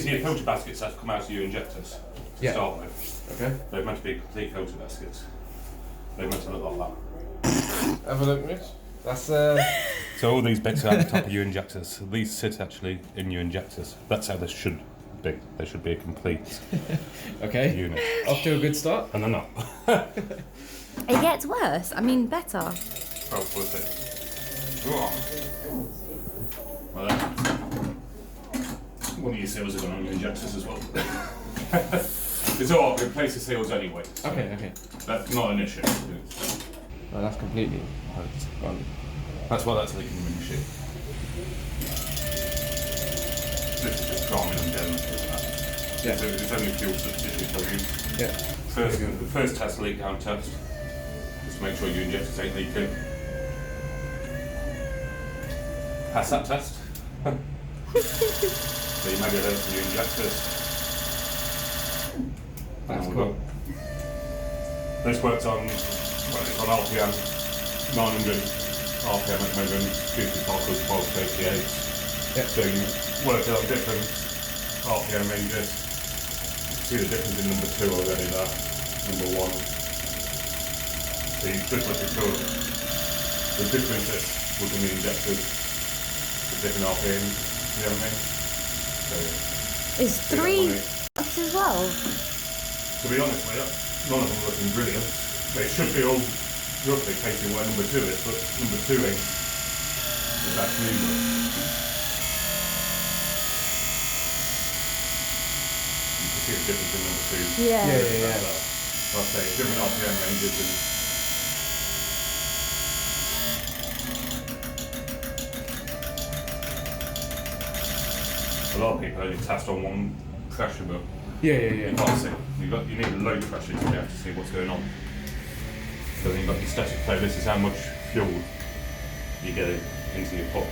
These are your filter baskets that come out of your injectors to start with. Okay. They're meant to be complete filter baskets. They're meant to look like that. Have a look, Mitch. That's So all these bits are at the top of your injectors. These sit actually in your injectors. That's how they should be. They should be a complete okay. unit. Off to a good start. And they're not. It gets worse. I mean, better. Oh, what's it? Well, one of your seals are going on your injectors as well. It's all right, replace the seals anyway. So Okay. that's not an issue. Well, that's completely gone. That's why that's leaking in the machine. This is just priming and demonstrating that. Yeah. So it's only fuel substitution for you. Yeah. The first test, leak down test. Just to make sure your injectors ain't leaking. Pass that test. So you maybe those for your injectors. That's cool. This works on, well, it's on RPM 900 RPM at the moment, 55 to 1238. Yeah. So you work it on different RPM ranges. You can see the difference in number 2 already there, number 1. So you just look at the differences within the injectors, the different RPMs, you know what I mean? So, Is 3 ups as well? to be honest with you, none of them are looking brilliant. They should be all roughly facing where number 2 is, but number 2 ain't the best neither. You can see the difference in number 2. Yeah. Like I say, different RPM ranges and a lot of people only test on one pressure, but Yeah. you can't see. You need low pressure to be able to see what's going on. So then you've got your static flow. This is how much fuel you get into your pot.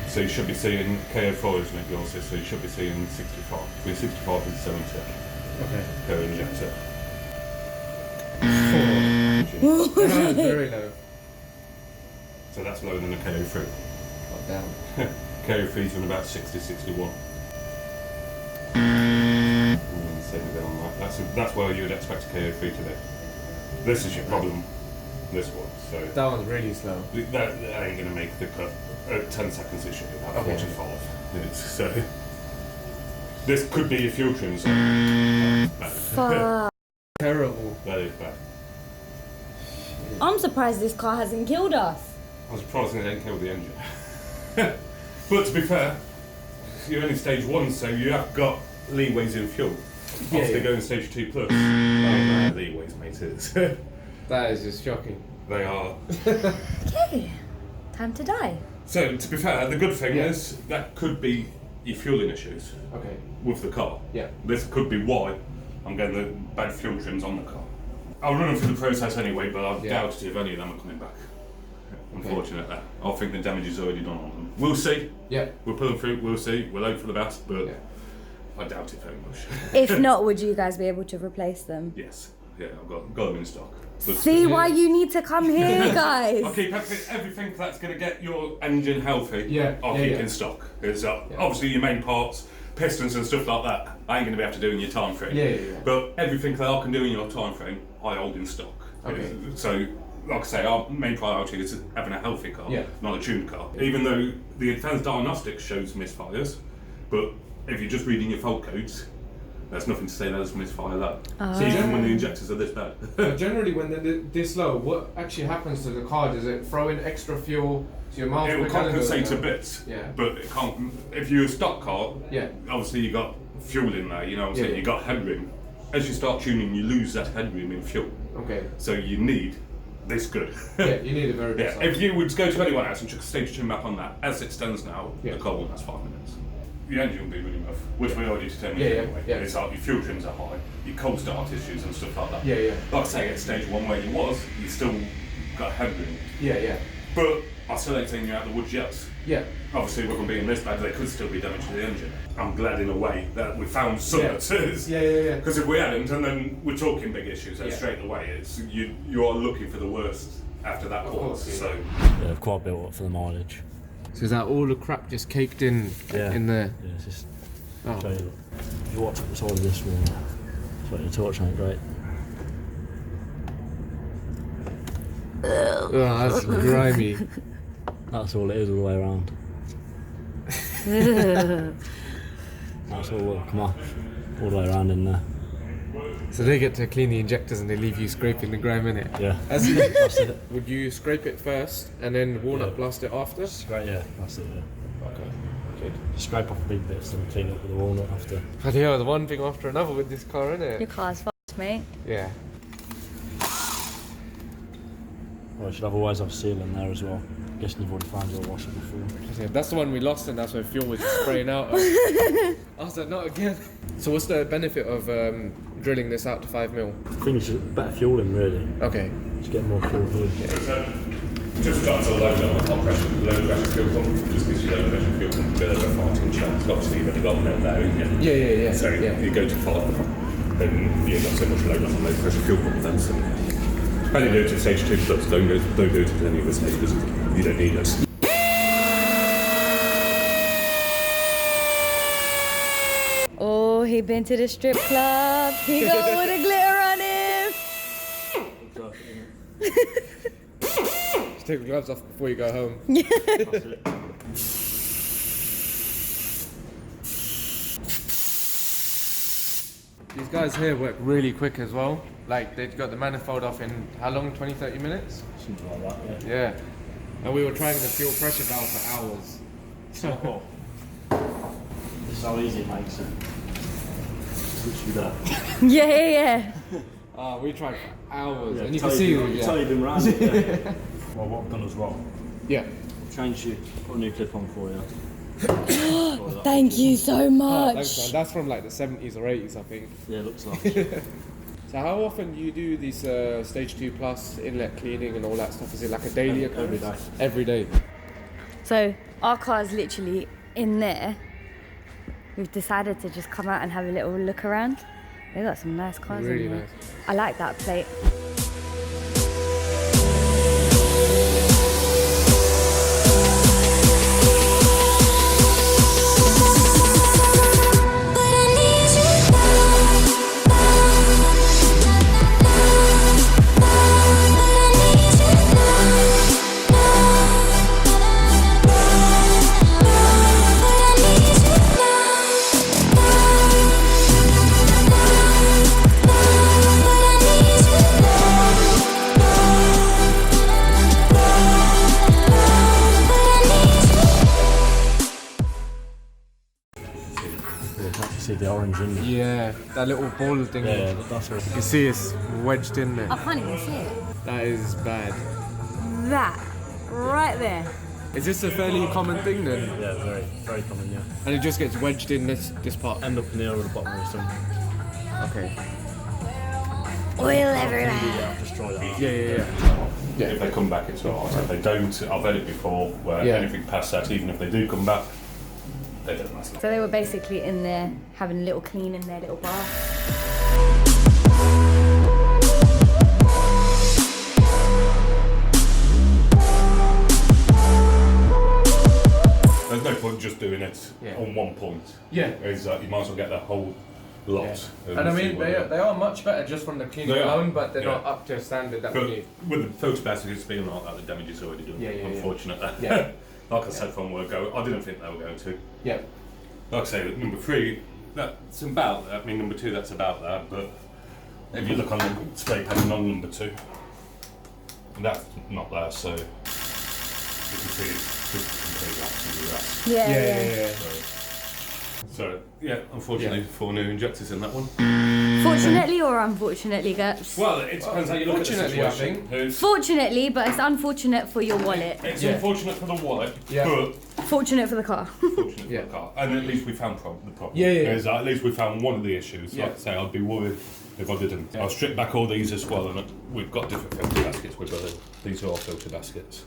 So you should be seeing KO4, isn't it, yours? So you should be seeing 65, between 65 and 70 Okay. per injector. 4. That's very low. So that's lower than a KO3. Not down. KO3 is on about 60, 61. That's where you would expect a KO3 to be. This is your problem, this one. So That one's really slow. that ain't going to make the cut. 10 seconds it should be about 45 minutes. So this could be your fuel trim zone. Fuck. Terrible. That is bad. I'm surprised this car hasn't killed us. I'm surprised it didn't kill the engine. But to be fair, you're only stage 1, so you have got leeways in fuel. After going stage 2 plus, leeways, mate, is. That is just shocking. They are. Okay. Time to die. So to be fair, the good thing is that could be your fueling issues Okay. with the car. Yeah. This could be why I'm getting the bad fuel trims on the car. I'll run them through the process anyway, but I doubt if any of them are coming back. Unfortunately, I think the damage is already done on them. We'll see. Yeah. We'll pull them through. We'll see. We'll hope for the best, but I doubt it very much. If not, would you guys be able to replace them? Yes. Yeah, I've got them in stock. But See why you need to come here, guys. I'll keep everything that's going to get your engine healthy. Yeah. I'll keep in stock. It's obviously your main parts, pistons and stuff like that. I ain't going to be able to do in your time frame. Yeah. But everything that I can do in your time frame, I hold in stock. Okay. So, like I say, our main priority is having a healthy car, not a tuned car. Even though the advanced diagnostics shows misfires, but if you're just reading your fault codes, there's nothing to say there's misfire that. So even when the injectors are this bad. Generally, when they're this low, what actually happens to the car? Does it throw in extra fuel to your mouth? It will compensate a bit, Yeah. but it can't. If you're a stock car, Yeah. obviously you got fuel in there. You know what I'm saying? You got headroom. As you start tuning, you lose that headroom in fuel. Okay. So you need this good. Yeah, you need a very good size. If you would go to anyone else and chuck a stage tune map on that, as it stands now, the car won't last 5 minutes. The engine will be running rough, which we already determined anyway. It's like your fuel trims are high, your cold start issues and stuff like that. Yeah. Like I say, at stage 1 where you still got headroom. Yeah. But I still ain't saying you're out of the woods yet. Yeah. Obviously, with them being this bad, there could still be damage to the engine. I'm glad in a way that we found some answers. Yeah. Because if we hadn't, and then we're talking big issues, then straight away, it's you are looking for the worst after that course. So They've quite built up for the mileage. So is that all the crap just caked in in there? Yeah, it's just. Oh. If you watch it, it's all this one. It's like your torch ain't great. Oh, that's grimy. That's all it is all the way around. That's all that'll come off all the way around in there. So they get to clean the injectors and they leave you scraping the grime in it. Yeah. That's it. Would you scrape it first and then walnut blast it after? Scrape, yeah, that's it. Yeah. Okay. Good. Scrape off the big bits and clean up with the walnut after. But yeah, the one thing after another with this car, isn't Your it? car's fucked, mate. Yeah. Well, you should always have seal in there as well. I'm guessing you've already found your washer before. Yeah, that's the one we lost and that's when fuel was just spraying out. I was like, not again. So what's the benefit of drilling this out to 5 mil? I think it's just better fueling really. Okay. Just get more fuel here. Just got to load on the top pressure, low pressure fuel pump. Just gives you low pressure fuel pump, a bit of a farting chance. Obviously, you've only got one out there, haven't you? Yeah. So if you go to 5, then you've got so much load on the low pressure fuel pump then. So only do it to stage 2 plus, don't do it to any of the stages. You don't need it. Oh, he been to the strip club. He got all the glitter on him. Just take the gloves off before you go home. These guys here work really quick as well. Like, they've got the manifold off in how long? 20-30 minutes? Something like that, Yeah. And we were trying the fuel pressure valve for hours. So, This is how easy it makes it. Literally that. Yeah. we tried for hours. Yeah, and you can see you tell you've been round it, yeah. Well, what I've done as well, Yeah. change you, put a new clip on for you. Thank you so Oh, much. thanks, man. That's from like the 70s or 80s, I think. Yeah, it looks like. So how often do you do these stage 2 plus inlet cleaning and all that stuff? Is it like a daily occurrence? Every day. Every day. So our car's literally in there. We've decided to just come out and have a little look around. They got some nice cars Really in there. nice. I like that plate. See the orange in there. Yeah, that little ball thing. Yeah, that's what. You can see it's wedged in there. I can't even see it. That is bad. That right there. Is this a fairly common thing then? Yeah, very, very common, yeah. And it just gets wedged in this part? End up in the over the bottom of your stomach. Okay. Oil everywhere. Yeah, just try that. Yeah. If they come back, it's all right. If they don't, I've had it before where Yeah. anything past that, even if they do come back, they don't last long. So they were basically in there having a little clean in their little bath. There's no point just doing it on one point. Yeah. Is you might as well get the whole lot. And I mean, they are much better just from the cleaning They are, alone, but they're yeah. not up to a standard that we But need. with the photobaskets being like that, the damage is already done. Yeah. Unfortunately. Yeah. Like I said from word go, I didn't think they were going to. Yeah. Like I say, number 3, that's about that. I mean, number 2, that's about that. But if you look on the spray padding on number 2, that's not there. So you can see it's just completely absolutely that. So yeah, unfortunately, 4 new injectors in that one. Fortunately or unfortunately, Gurps? Well, it depends how you look at the Fortunately, I situation. Fortunately, but it's unfortunate for your wallet. It's Yeah. unfortunate for the wallet, Yeah. but Fortunate for the car. fortunate for Yeah. the car. And at least we found the problem. Yeah. Is at least we found one of the issues. Yeah. Like I say, I'd be worried if I didn't. Yeah. I'll strip back all these as well, and we've got different filter baskets. These are all filter baskets.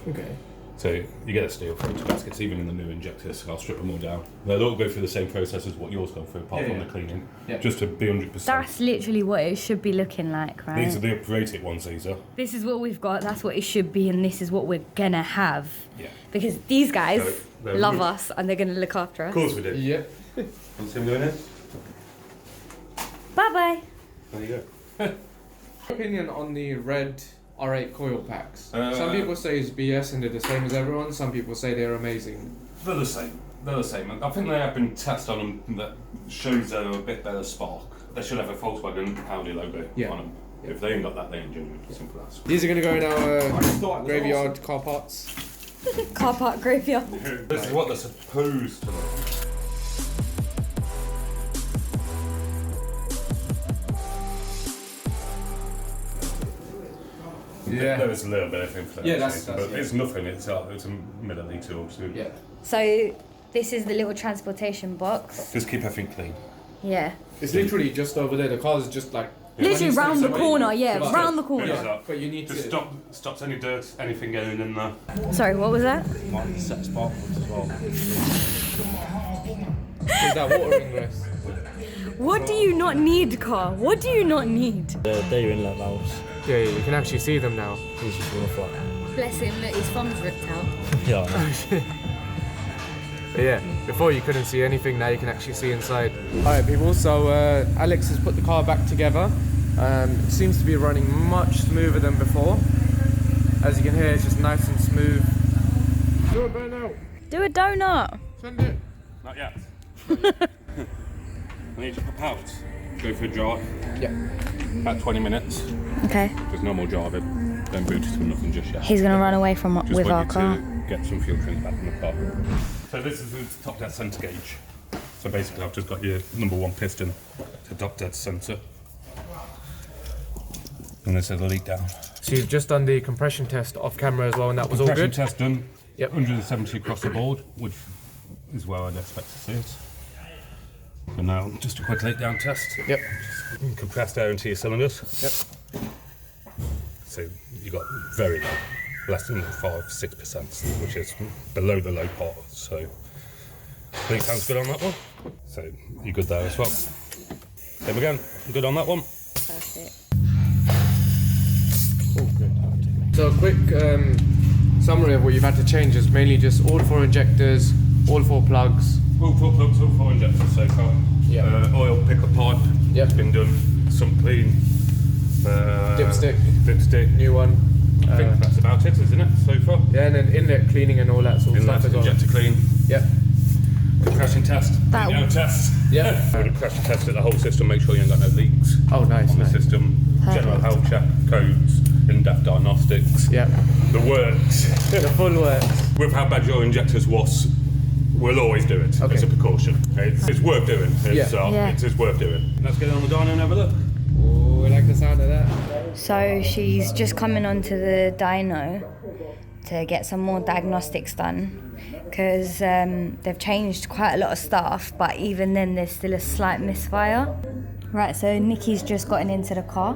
Okay. So you get a steel filter gaskets, even in the new injectors. I'll strip them all down. They'll all go through the same process as what yours gone through, apart from the cleaning, just to be 100%. That's literally what it should be looking like, right? These are the operated ones, these are. This is what we've got, that's what it should be, and this is what we're gonna have. Yeah. Because these guys They're love us and they're gonna look after us. Of course we do. Yeah. Want to see them doing it? Bye bye. There you go. Opinion on the red R8 coil packs. Some people say it's BS and they're the same as everyone. Some people say they're amazing. They're the same. They're the same. I think they have been tests on them that shows they're a bit better spark. They should have a Volkswagen Audi logo on them. If they ain't got that, they ain't genuine. Simple as. These are going to go in our graveyard car parts. Car park graveyard. This is what they're supposed to look. Yeah. There is a little bit of influence. Yeah, that's but it's nothing. It's a milliliter or two. Yeah. So this is the little transportation box. Just keep everything clean. Yeah. It's literally just over there. The car is just like... Literally round the corner, Yeah, round the corner. Yeah. But you need Just to... stops any dirt, anything getting in there. Sorry, what was that? Might set spark plugs as well. Is that water ingress? What do you not need, car? What do you not need? They're your inlet valves. Yeah, you can actually see them now. He's just gonna fly. Bless him, look, his thumb's ripped out. Yeah, I know. But yeah, before you couldn't see anything, now you can actually see inside. Alright people, so Alex has put the car back together. It seems to be running much smoother than before. As you can hear, it's just nice and smooth. Do it right now. Do a donut. Send it. Not yet. I need to pop out. Go for a drive. Yeah. About 20 minutes. Okay. Just normal driving. Don't boot it or nothing just yet. He's gonna run away from Just with our want you car. to get some fuel trim back in the car. So this is the top dead centre gauge. So basically I've just got your number 1 piston to top dead centre. And this is the leak down. So you've just done the compression test off camera as well, and that was all Compression good? test done. Yep. 170 across the board, which is where I'd expect to see it. And now just a quick leak down test. Yep. Compressed air into your cylinders. Yep. So you got very low, less than 5-6%, which is below the low part. So I think sounds good on that one. So you're good there as well. Same again, good on that one. Perfect. Oh, good. So a quick summary of what you've had to change is mainly just all 4 injectors, all 4 plugs. All 4 plugs, all 4 injectors so far. Yeah. Oil pickup pipe, Yep. been done. Some clean. Dipstick. New one. I think that's about it, isn't it, so far? Yeah, and then inlet cleaning and all that sort of Inlet, stuff as well. injector clean. Yep. Compression test. That Leak down test. Yeah. We're going to pressure test it, the whole system, make sure you ain't got no leaks Oh, nice. on the nice. system. General health check, codes, in-depth diagnostics. Yeah. The works. The full works. With how bad your injectors was, we'll always do it Okay. as a precaution. It's worth doing. It's, Yeah. It's worth doing. Let's get on the dyno and have a look. Oh, I like the sound of that. So she's just coming onto the dyno to get some more diagnostics done because they've changed quite a lot of stuff, but even then there's still a slight misfire. Right, so Nikki's just gotten into the car.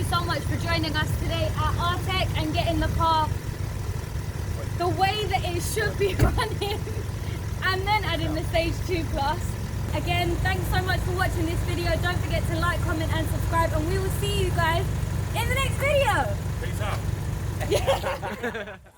so much for joining us today at Artec and getting the car the way that it should be running, and then adding the Stage 2 Plus. Again, thanks so much for watching this video. Don't forget to like, comment and subscribe, and we will see you guys in the next video. Peace out.